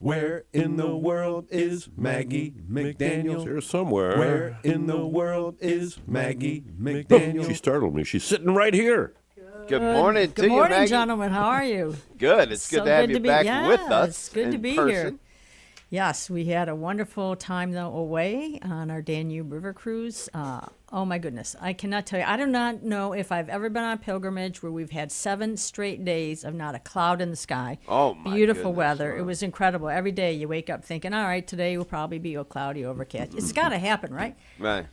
Where in the world is Maggie McDaniel? Here somewhere. Where in the world is Maggie McDaniel? She startled me. She's sitting right here. Good morning to you, Good morning, Maggie. gentlemen. How are you? Good. It's good to have you back with us. It's good to in be person. here. Yes, we had a wonderful time though away on our Danube River cruise. Oh my goodness, I cannot tell you. I do not know if I've ever been on a pilgrimage where we've had 7 straight days of not a cloud in the sky. Oh my Beautiful goodness, weather. wow. It was incredible. Every day you wake up thinking, all right, today will probably be a cloudy overcast. It's got to happen, right? Right.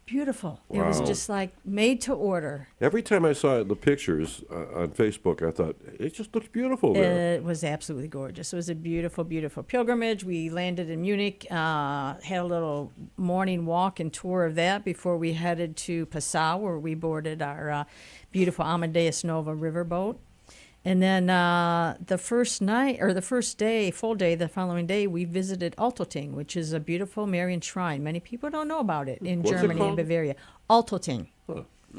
Beautiful. It was Wow. just like made to order. Every time I saw the pictures on Facebook, I thought, it just looks beautiful there. It was absolutely gorgeous. It was a beautiful, beautiful pilgrimage. We landed in Munich, had a little morning walk and tour of that before we headed to Passau, where we boarded our beautiful Amadeus Nova riverboat. And then the first night, or the first day, full day, the following day, we visited Altötting, which is a beautiful Marian shrine. Many people don't know about it in What's it Germany and called? Bavaria. Altötting.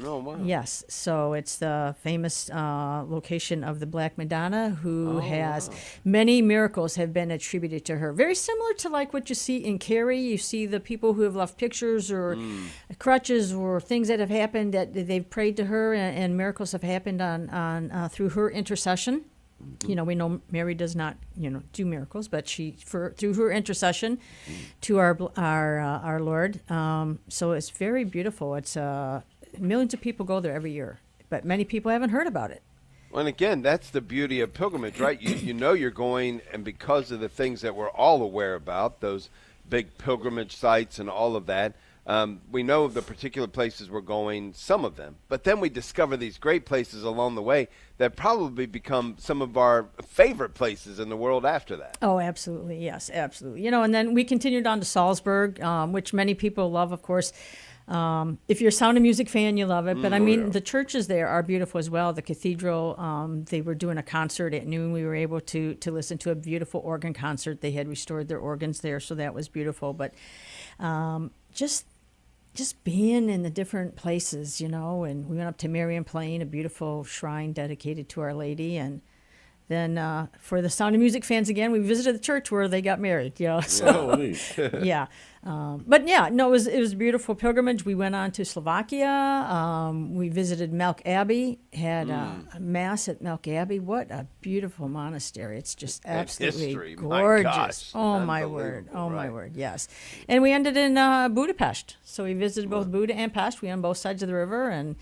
Oh, wow. Yes, so it's the famous location of the Black Madonna, who has many miracles have been attributed to her. Very similar to like what you see in Carrie. You see the people who have left pictures or crutches or things that have happened that they've prayed to her, and miracles have happened on through her intercession. You know, we know Mary does not, do miracles, but through her intercession to our Lord. So it's very beautiful. It's millions of people go there every year, but many people haven't heard about it. Well, and again, that's the beauty of pilgrimage, right? You know you're going, and because of the things that we're all aware about, those big pilgrimage sites and all of that, we know the particular places we're going, some of them, but then we discover these great places along the way that probably become some of our favorite places in the world after that. Oh, absolutely. Yes, absolutely. And then we continued on to Salzburg, which many people love, of course. If you're a Sound of Music fan, you love it. But I mean, the churches there are beautiful as well. The cathedral, they were doing a concert at noon. We were able to listen to a beautiful organ concert. They had restored their organs there, so that was beautiful. But just being in the different places, and we went up to Marian Plain, a beautiful shrine dedicated to Our Lady. And then for the Sound of Music fans, again, we visited the church where they got married, So, Oh, neat. yeah. But yeah, no, it was a beautiful pilgrimage. We went on to Slovakia. We visited Melk Abbey, had a mass at Melk Abbey. What a beautiful monastery. It's just absolutely history, my gorgeous. gosh. Oh, my word. Unbelievable, Oh, my right. word. Yes. And we ended in Budapest. So we visited both Buda and Pest. We on both sides of the river, and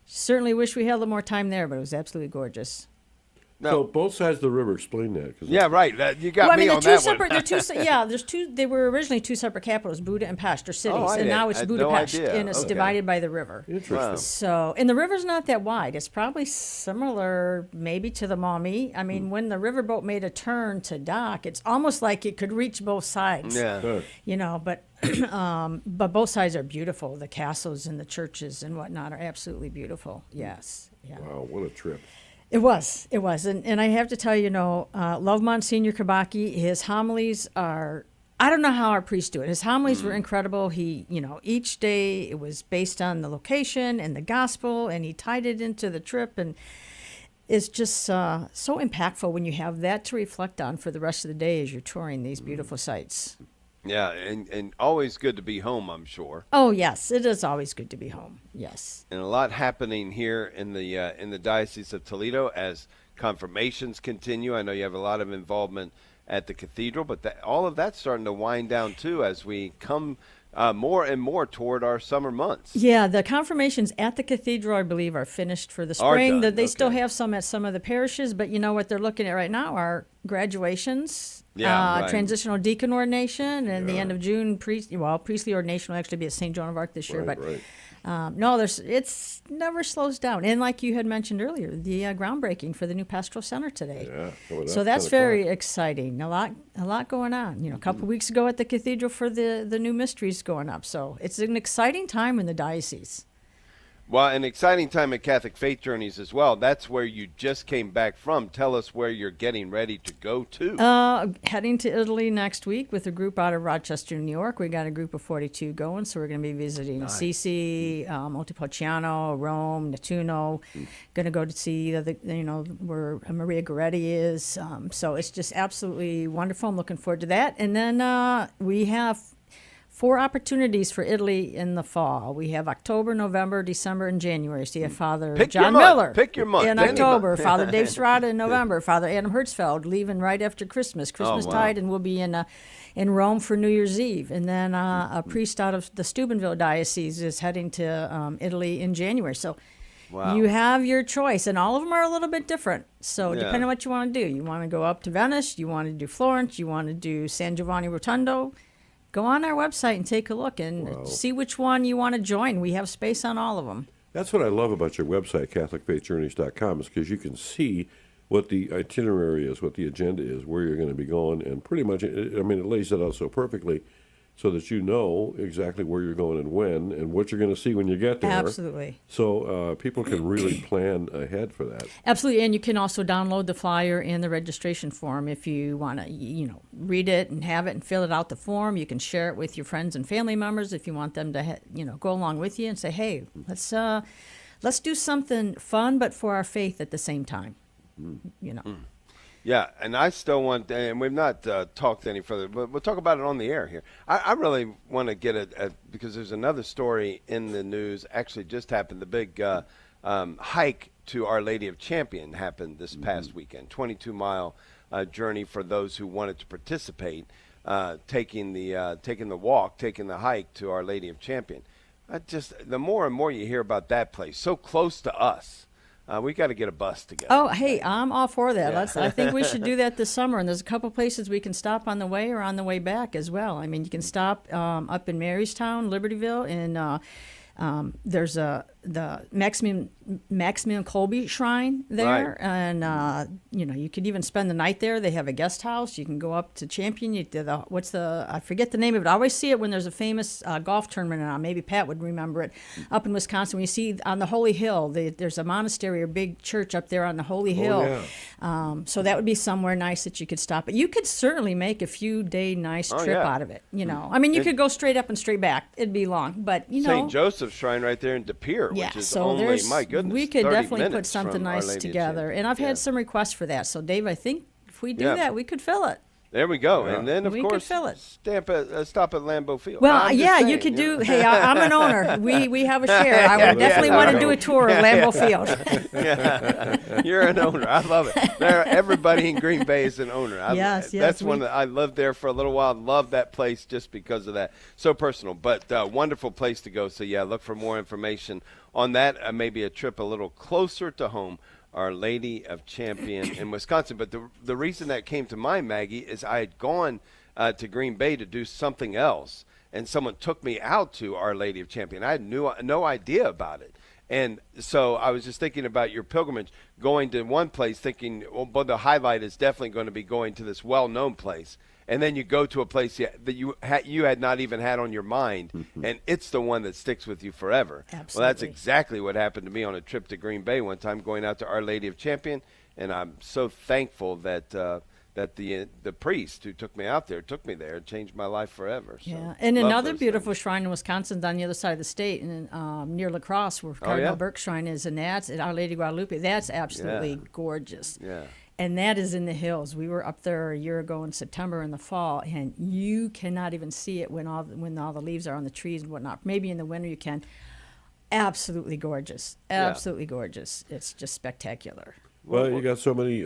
certainly wish we had a little more time there, but it was absolutely gorgeous. So both sides of the river, explain that. 'Cause Yeah, right. You got Well, I me mean, on they're that two separate. one. They're two. There's two. They were originally two separate capitals, Buda and Pest, or cities, I and now it's had no Budapest, idea. and it's Okay. divided by the river. Interesting. Wow. So, and the river's not that wide. It's probably similar, maybe, to the Maumee. I mean, when the riverboat made a turn to dock, it's almost like it could reach both sides. Yeah. But but both sides are beautiful. The castles and the churches and whatnot are absolutely beautiful. Yes. Yeah. Wow, what a trip. It was, and I have to tell you, love Monsignor Kabaki. His homilies are, I don't know how our priests do it. His homilies were incredible. He, each day it was based on the location and the gospel, and he tied it into the trip, and it's just so impactful when you have that to reflect on for the rest of the day as you're touring these beautiful sites. Yeah, and always good to be home, I'm sure. Oh yes, it is always good to be home. Yes. And a lot happening here in the Diocese of Toledo as confirmations continue. I know you have a lot of involvement at the cathedral, but all of that's starting to wind down too as we come more and more toward our summer months. Yeah, the confirmations at the cathedral, I believe, are finished for the Are spring. done, They still okay. have some at some of the parishes, but what they're looking at right now are graduations, Yeah, right. transitional deacon ordination, and the end of June, priestly ordination will actually be at St. Joan of Arc this year. Right, But right. no, it's never slows down. And like you had mentioned earlier, the groundbreaking for the new pastoral center today. Yeah. Well, So that's 10 very o'clock. exciting. A lot going on. A couple weeks ago at the cathedral for the new mysteries going up. So it's an exciting time in the diocese. Well, an exciting time at Catholic Faith Journeys as well. That's where you just came back from. Tell us where you're getting ready to go to. Heading to Italy next week with a group out of Rochester, New York. We got a group of 42 going, so we're going to be visiting Assisi, Montepulciano, Rome, Nettuno. Going to go to see where Maria Goretti is. So it's just absolutely wonderful. I'm looking forward to that. And then we have 4 opportunities for Italy in the fall. We have October, November, December, and January. So you have Father John Miller Pick your month. in October, Father Dave Serrata in November, Father Adam Hertzfeld leaving right after Christmas tide, and we'll be in Rome for New Year's Eve. And then a priest out of the Steubenville Diocese is heading to Italy in January. So you have your choice, and all of them are a little bit different. So depending on what you want to do. You want to go up to Venice, you want to do Florence, you want to do San Giovanni Rotondo, go on our website and take a look and see which one you want to join. We have space on all of them. That's what I love about your website, CatholicFaithJourneys.com, is because you can see what the itinerary is, what the agenda is, where you're going to be going, and pretty much, it lays it out so perfectly so that you know exactly where you're going and when, and what you're going to see when you get there. Absolutely. So people can really plan ahead for that. Absolutely, and you can also download the flyer and the registration form if you want to, read it and have it and fill it out the form. You can share it with your friends and family members if you want them to, go along with you and say, hey, let's do something fun but for our faith at the same time. Yeah, and I still want, and we've not talked any further, but we'll talk about it on the air here. I really want to get it, because there's another story in the news, actually just happened. The big hike to Our Lady of Champion happened this past weekend, 22-mile journey for those who wanted to participate, taking the walk, taking the hike to Our Lady of Champion. The more and more you hear about that place, so close to us. We got to get a bus together. Oh, hey, I'm all for that. Yeah. I think we should do that this summer. And there's a couple places we can stop on the way or on the way back as well. I mean, you can stop up in Marystown, Libertyville, and there's the Maximilian Kolbe Shrine there, right. And you could even spend the night there. They have a guest house. You can go up to Champion. I forget the name of it. I always see it when there's a famous golf tournament on. Maybe Pat would remember it. Up in Wisconsin, when you see on the Holy Hill, there's a monastery or big church up there on the Holy Hill. Yeah. So that would be somewhere nice that you could stop. But you could certainly make a few day nice trip out of it. You could go straight up and straight back. It'd be long, but St. Joseph's Shrine right there in De Pere, which is only, my goodness, we could 30 definitely put something nice together. And I've had some requests for that. So, Dave, I think if we do that, we could fill it. There we go. Yeah. And then, of we course, could fill it. Stop at Lambeau Field. Well, you could do. Hey, I'm an owner. We have a share. I would definitely want to do a tour of Lambeau Field. Yeah, you're an owner. I love it. Everybody in Green Bay is an owner. Yes. That's one that I lived there for a little while. Love that place just because of that. So personal, but wonderful place to go. So look for more information on that. Maybe a trip a little closer to home. Our Lady of Champion in Wisconsin. But the reason that came to mind, Maggie, is I had gone to Green Bay to do something else, and someone took me out to Our Lady of Champion. I had no idea about it. And so I was just thinking about your pilgrimage, going to one place thinking, well, the highlight is definitely going to be going to this well-known place. And then you go to a place that you had not even had on your mind, and it's the one that sticks with you forever. Absolutely. Well, that's exactly what happened to me on a trip to Green Bay one time, going out to Our Lady of Champion, and I'm so thankful that the priest who took me out there took me there and changed my life forever. So yeah, and another beautiful shrine in Wisconsin on the other side of the state, and near La Crosse, where Cardinal Burke's shrine is, and that's at Our Lady Guadalupe. That's absolutely gorgeous. Yeah. And that is in the hills. We were up there a year ago in September in the fall, and you cannot even see it when all the leaves are on the trees and whatnot. Maybe in the winter you can. Absolutely gorgeous. Absolutely gorgeous. It's just spectacular. Well, you got so many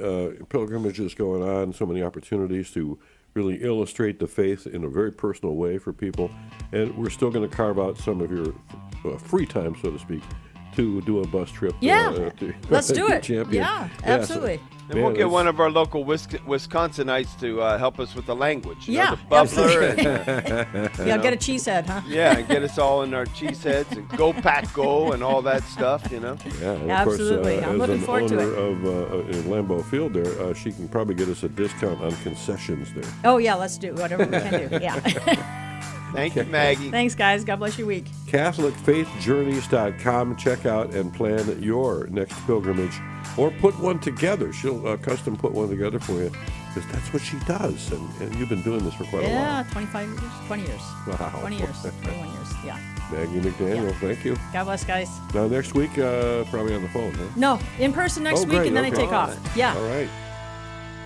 pilgrimages going on, so many opportunities to really illustrate the faith in a very personal way for people. And we're still going to carve out some of your free time, so to speak, to do a bus trip. Let's do it. Champion. Yeah, absolutely. And we'll get one of our local Wisconsinites to help us with the language. The bubbler. Get a cheese head, huh? Yeah, and get us all in our cheese heads and go pack go and all that stuff, Yeah, and absolutely. Of course, I'm looking forward to it. As an owner of in Lambeau Field there, she can probably get us a discount on concessions there. Oh, yeah, let's do whatever we can do. Yeah. Thank you, Maggie. Thanks, guys. God bless your week. CatholicFaithJourneys.com. Check out and plan your next pilgrimage, or put one together. She'll custom put one together for you, because that's what she does. And you've been doing this for quite a while. Yeah, 25 years, 20 years. Wow. 20 years, 21 years, yeah. Maggie McDaniel, thank you. God bless, guys. Now, next week, probably on the phone, huh? No, in person next week, great, and then okay. I take off. Yeah. All right.